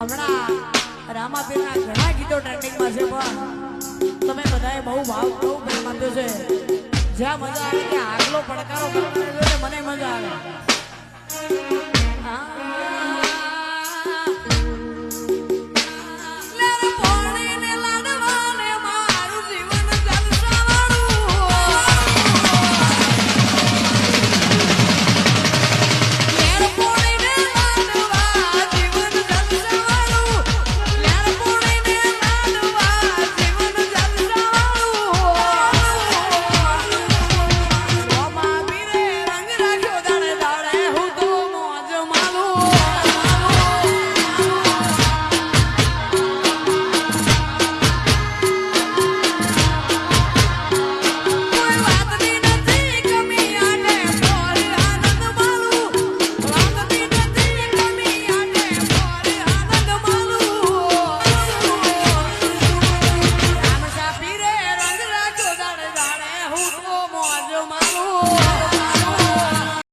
હમણાં રામાપીરના ઘણા ગીતો ટ્રેન્ડિંગમાં છે પણ તમે બધાએ બહુ બહુ પ્રેમ આપ્યો છે. જ્યાં મજા આવે ત્યાં આગલો પડકારો કરવાનો મને મજા આવે. Oh